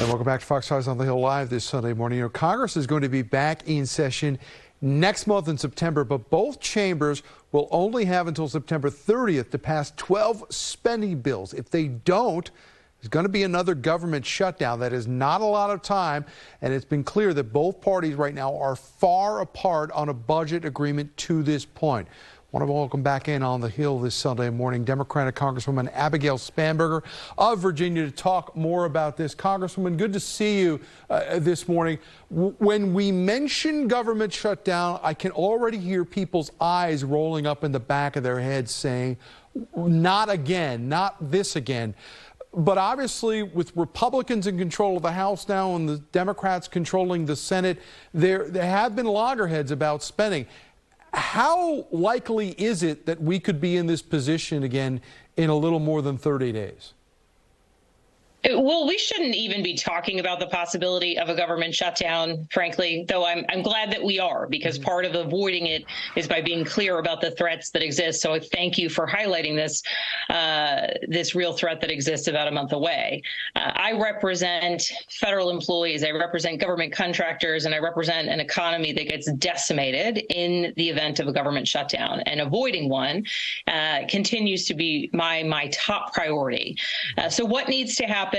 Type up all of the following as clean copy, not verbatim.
And welcome back to Fox5 on the Hill Live this Sunday morning. You know, Congress is going to be back in session next month in September, but both chambers will only have until September 30th to pass 12 spending bills. If they don't, there's going to be another government shutdown. That is not a lot of time, and it's been clear that both parties right now are far apart on a budget agreement to this point. I want to welcome back in on the Hill this Sunday morning Democratic Congresswoman Abigail Spanberger of Virginia to talk more about this. Congresswoman, good to see you this morning. When we mention government shutdown, I can already hear people's eyes rolling up in the back of their heads saying, not again, not this again. But obviously, with Republicans in control of the House now and the Democrats controlling the Senate, there have been loggerheads about spending. How likely is it that we could be in this position again in a little more than 30 days? Well, we shouldn't even be talking about the possibility of a government shutdown, frankly, though I'm glad that we are, because part of avoiding it is by being clear about the threats that exist. So I thank you for highlighting this real threat that exists about a month away. I represent federal employees, I represent government contractors, and I represent an economy that gets decimated in the event of a government shutdown. And avoiding one continues to be my top priority. So what needs to happen?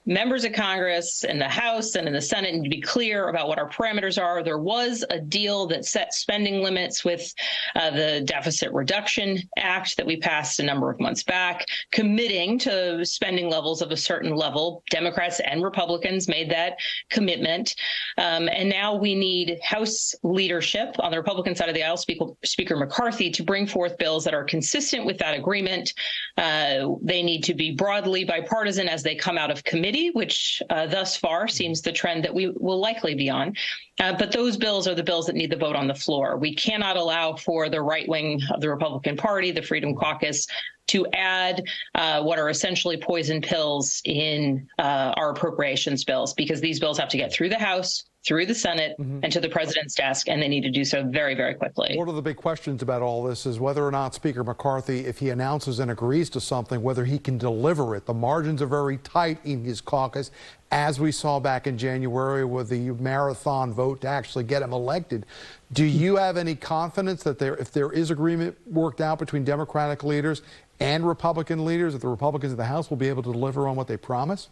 Members of Congress in the House and in the Senate need to be clear about what our parameters are. There was a deal that set spending limits with the Deficit Reduction Act that we passed a number of months back, committing to spending levels of a certain level. Democrats and Republicans made that commitment. And now we need House leadership on the Republican side of the aisle, Speaker McCarthy, to bring forth bills that are consistent with that agreement. They need to be broadly bipartisan as they come out of committee, which thus far seems the trend that we will likely be on. But those bills are the bills that need the vote on the floor. We cannot allow for the right wing of the Republican Party, the Freedom Caucus, to add what are essentially poison pills in our appropriations bills, because these bills have to get through the House, through the Senate, and to the president's desk, and they need to do so very, very quickly. One of the big questions about all this is whether or not Speaker McCarthy, if he announces and agrees to something, whether he can deliver it. The margins are very tight in his caucus, as we saw back in January with the marathon vote to actually get him elected. Do you have any confidence that if there is agreement worked out between Democratic leaders and Republican leaders, that the Republicans in the House will be able to deliver on what they promise?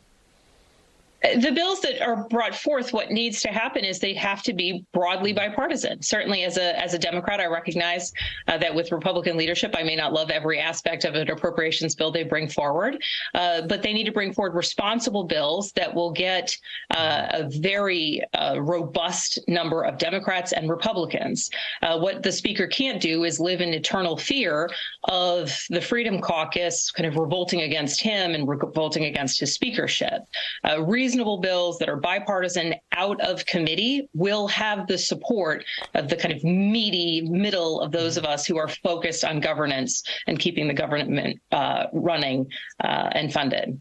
The bills that are brought forth, what needs to happen is they have to be broadly bipartisan. Certainly, as a Democrat, I recognize that with Republican leadership, I may not love every aspect of an appropriations bill they bring forward, but they need to bring forward responsible bills that will get a very robust number of Democrats and Republicans. What the Speaker can't do is live in eternal fear of the Freedom Caucus kind of revolting against him and revolting against his speakership. Reasonable bills that are bipartisan out of committee will have the support of the kind of meaty middle of those of us who are focused on governance and keeping the government running and funded.